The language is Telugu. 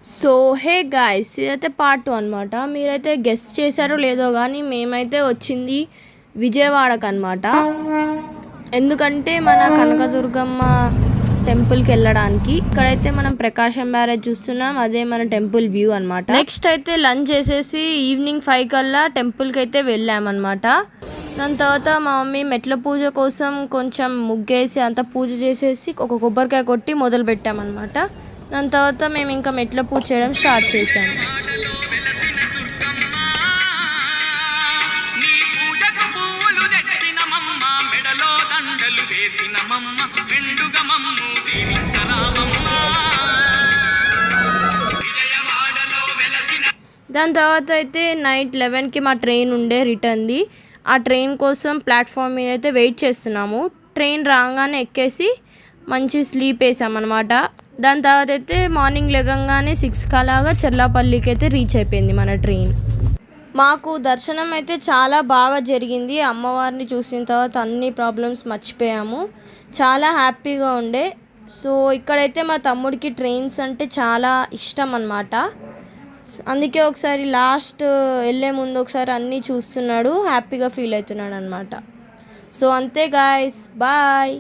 సో హే గాయ్స్, ఇదైతే పార్ట్ 2 అనమాట. మీరైతే గెస్ట్ చేశారో లేదో కానీ మేమైతే వచ్చింది విజయవాడకు అనమాట. ఎందుకంటే మన కనకదుర్గమ్మ టెంపుల్కి వెళ్ళడానికి. ఇక్కడైతే మనం ప్రకాశం బ్యారేజ్ చూస్తున్నాం, అదే మన టెంపుల్ వ్యూ అనమాట. నెక్స్ట్ అయితే లంచ్ చేసేసి ఈవినింగ్ 5 కల్లా టెంపుల్కి అయితే వెళ్ళామన్నమాట. దాని తర్వాత మా మమ్మీ మెట్ల పూజ కోసం కొంచెం ముగ్గేసి అంతా పూజ చేసేసి ఒక కొబ్బరికాయ కొట్టి మొదలు పెట్టామన్నమాట. దాని తర్వాత మేము ఇంకా మెట్ల పూజ చేయడం స్టార్ట్ చేసాము. దాని తర్వాత అయితే నైట్ 11కి మా ట్రైన్ ఉండే రిటర్న్ది. ఆ ట్రైన్ కోసం ప్లాట్ఫామ్ మీద అయితే వెయిట్ చేస్తున్నాము. ట్రైన్ రాగానే ఎక్కేసి మంచి స్లీప్ వేసామన్నమాట. దాని తర్వాత అయితే మార్నింగ్ లేగంగానే 6కి అలాగా చెర్లాపల్లికి అయితే రీచ్ అయిపోయింది మన ట్రైన్. మాకు దర్శనం అయితే చాలా బాగా జరిగింది. అమ్మవారిని చూసిన తర్వాత అన్ని ప్రాబ్లమ్స్ మర్చిపోయాము. చాలా హ్యాపీగా ఉండే. సో ఇక్కడైతే మా తమ్ముడికి ట్రైన్స్ అంటే చాలా ఇష్టం అన్నమాట. అందుకే ఒకసారి లాస్ట్ వెళ్ళే ముందు ఒకసారి అన్నీ చూస్తున్నాడు, హ్యాపీగా ఫీల్ అవుతున్నాడు అనమాట. సో అంతే గాయ్స్, బాయ్.